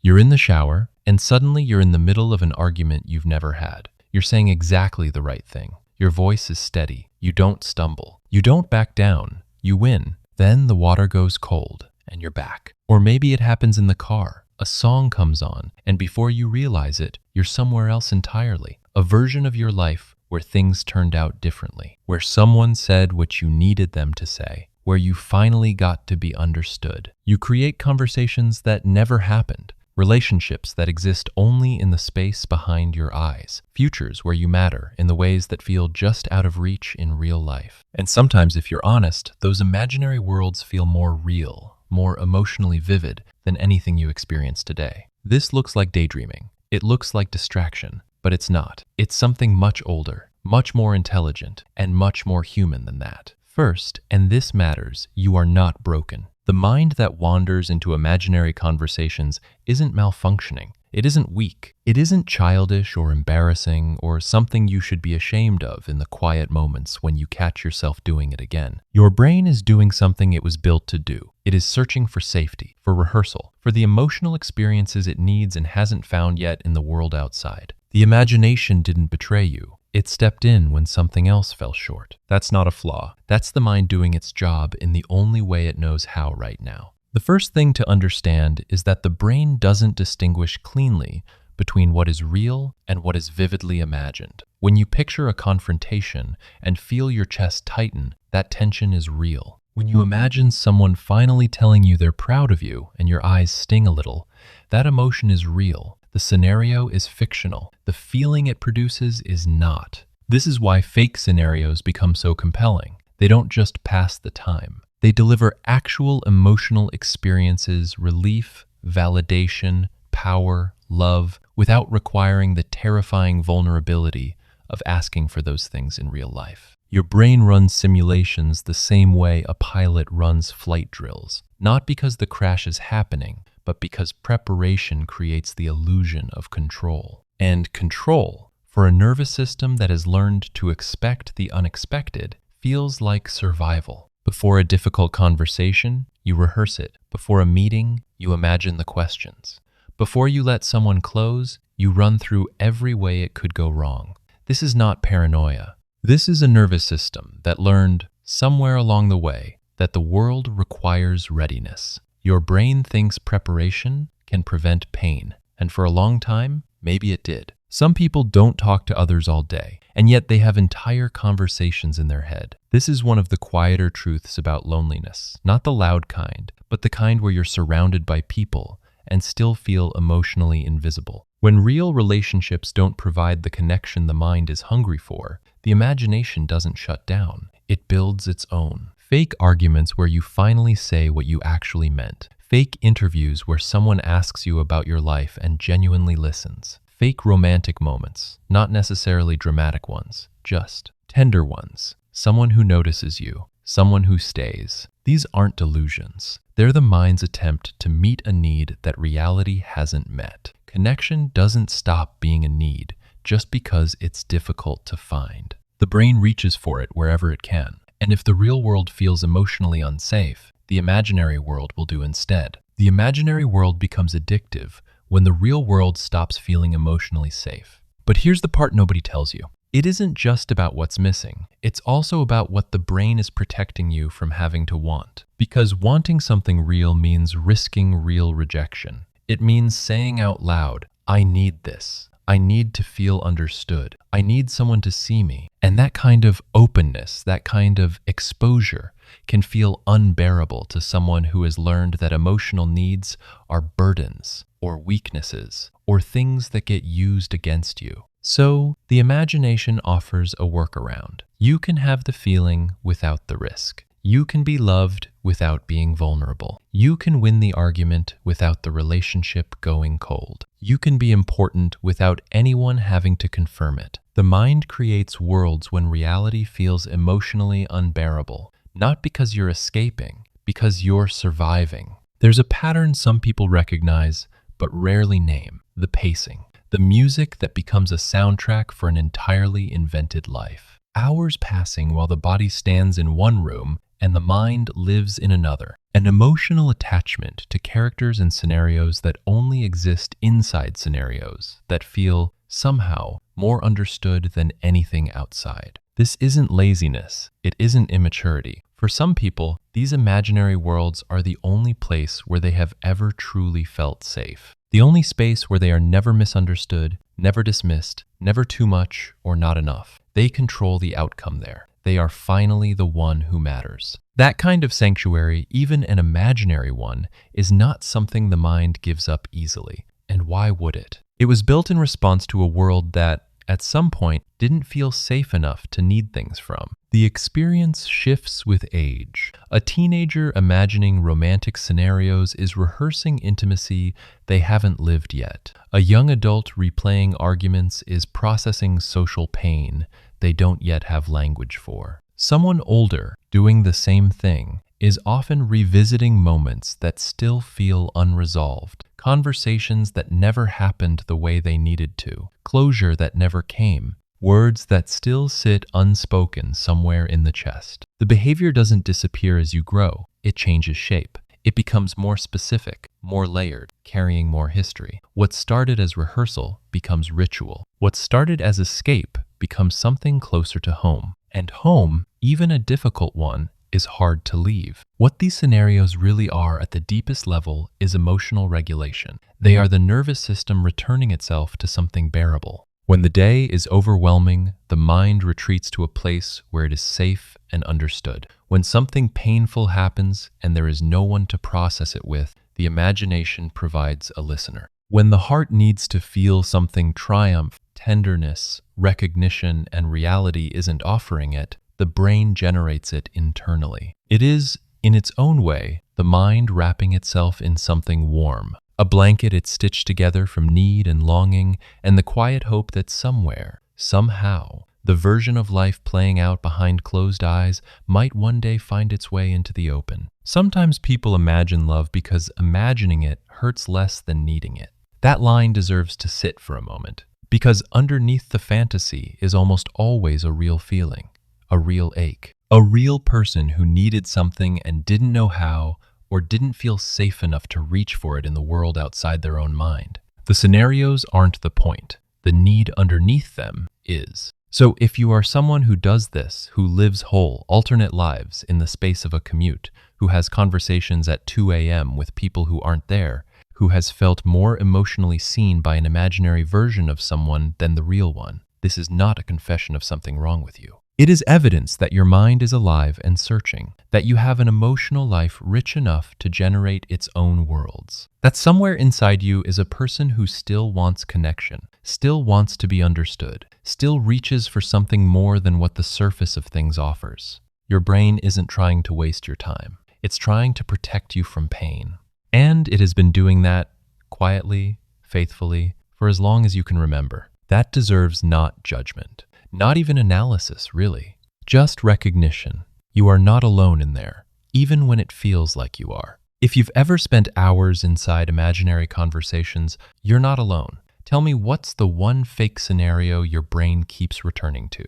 You're in the shower, and suddenly you're in the middle of an argument you've never had. You're saying exactly the right thing. Your voice is steady. You don't stumble. You don't back down. You win. Then the water goes cold, and you're back. Or maybe it happens in the car. A song comes on, and before you realize it, you're somewhere else entirely. A version of your life where things turned out differently, where someone said what you needed them to say, where you finally got to be understood. You create conversations that never happened, relationships that exist only in the space behind your eyes, futures where you matter in the ways that feel just out of reach in real life. And sometimes, if you're honest, those imaginary worlds feel more real, more emotionally vivid than anything you experience today. This looks like daydreaming. It looks like distraction, but it's not. It's something much older, much more intelligent, and much more human than that. First, and this matters, you are not broken. The mind that wanders into imaginary conversations isn't malfunctioning. It isn't weak. It isn't childish or embarrassing or something you should be ashamed of in the quiet moments when you catch yourself doing it again. Your brain is doing something it was built to do. It is searching for safety, for rehearsal, for the emotional experiences it needs and hasn't found yet in the world outside. The imagination didn't betray you. It stepped in when something else fell short. That's not a flaw. That's the mind doing its job in the only way it knows how right now. The first thing to understand is that the brain doesn't distinguish cleanly between what is real and what is vividly imagined. When you picture a confrontation and feel your chest tighten, that tension is real. When you imagine someone finally telling you they're proud of you and your eyes sting a little, that emotion is real. The scenario is fictional. The feeling it produces is not. This is why fake scenarios become so compelling. They don't just pass the time. They deliver actual emotional experiences, relief, validation, power, love, without requiring the terrifying vulnerability of asking for those things in real life. Your brain runs simulations the same way a pilot runs flight drills, not because the crash is happening, but because preparation creates the illusion of control. And control, for a nervous system that has learned to expect the unexpected, feels like survival. Before a difficult conversation, you rehearse it. Before a meeting, you imagine the questions. Before you let someone close, you run through every way it could go wrong. This is not paranoia. This is a nervous system that learned, somewhere along the way, that the world requires readiness. Your brain thinks preparation can prevent pain, and for a long time, maybe it did. Some people don't talk to others all day, and yet they have entire conversations in their head. This is one of the quieter truths about loneliness, not the loud kind, but the kind where you're surrounded by people and still feel emotionally invisible. When real relationships don't provide the connection the mind is hungry for, the imagination doesn't shut down. It builds its own. Fake arguments where you finally say what you actually meant. Fake interviews where someone asks you about your life and genuinely listens. Fake romantic moments, not necessarily dramatic ones, just tender ones. Someone who notices you, someone who stays. These aren't delusions. They're the mind's attempt to meet a need that reality hasn't met. Connection doesn't stop being a need just because it's difficult to find. The brain reaches for it wherever it can. And if the real world feels emotionally unsafe, the imaginary world will do instead. The imaginary world becomes addictive when the real world stops feeling emotionally safe. But here's the part nobody tells you. It isn't just about what's missing. It's also about what the brain is protecting you from having to want. Because wanting something real means risking real rejection. It means saying out loud, I need this. I need to feel understood. I need someone to see me. And that kind of openness, that kind of exposure can feel unbearable to someone who has learned that emotional needs are burdens or weaknesses or things that get used against you. So the imagination offers a workaround. You can have the feeling without the risk. You can be loved without being vulnerable. You can win the argument without the relationship going cold. You can be important without anyone having to confirm it. The mind creates worlds when reality feels emotionally unbearable, not because you're escaping, because you're surviving. There's a pattern some people recognize, but rarely name: the pacing, the music that becomes a soundtrack for an entirely invented life. Hours passing while the body stands in one room and the mind lives in another. An emotional attachment to characters and scenarios that only exist inside scenarios that feel somehow more understood than anything outside. This isn't laziness, it isn't immaturity. For some people, these imaginary worlds are the only place where they have ever truly felt safe. The only space where they are never misunderstood, never dismissed, never too much or not enough. They control the outcome there. They are finally the one who matters. That kind of sanctuary, even an imaginary one, is not something the mind gives up easily. And why would it? It was built in response to a world that, at some point, didn't feel safe enough to need things from. The experience shifts with age. A teenager imagining romantic scenarios is rehearsing intimacy they haven't lived yet. A young adult replaying arguments is processing social pain they don't yet have language for. Someone older, doing the same thing, is often revisiting moments that still feel unresolved, conversations that never happened the way they needed to, closure that never came, words that still sit unspoken somewhere in the chest. The behavior doesn't disappear as you grow, it changes shape. It becomes more specific, more layered, carrying more history. What started as rehearsal becomes ritual. What started as escape becomes something closer to home. And home, even a difficult one, is hard to leave. What these scenarios really are at the deepest level is emotional regulation. They are the nervous system returning itself to something bearable. When the day is overwhelming, the mind retreats to a place where it is safe and understood. When something painful happens and there is no one to process it with, the imagination provides a listener. When the heart needs to feel something triumph, tenderness, recognition, and reality isn't offering it, the brain generates it internally. It is, in its own way, the mind wrapping itself in something warm, a blanket it's stitched together from need and longing and the quiet hope that somewhere, somehow, the version of life playing out behind closed eyes might one day find its way into the open. Sometimes people imagine love because imagining it hurts less than needing it. That line deserves to sit for a moment, because underneath the fantasy is almost always a real feeling, a real ache, a real person who needed something and didn't know how, or didn't feel safe enough to reach for it in the world outside their own mind. The scenarios aren't the point. The need underneath them is. So if you are someone who does this, who lives whole, alternate lives in the space of a commute, who has conversations at 2 a.m. with people who aren't there, who has felt more emotionally seen by an imaginary version of someone than the real one, this is not a confession of something wrong with you. It is evidence that your mind is alive and searching, that you have an emotional life rich enough to generate its own worlds. That somewhere inside you is a person who still wants connection, still wants to be understood, still reaches for something more than what the surface of things offers. Your brain isn't trying to waste your time. It's trying to protect you from pain. And it has been doing that quietly, faithfully, for as long as you can remember. That deserves not judgment. Not even analysis, really. Just recognition. You are not alone in there, even when it feels like you are. If you've ever spent hours inside imaginary conversations, you're not alone. Tell me, what's the one fake scenario your brain keeps returning to?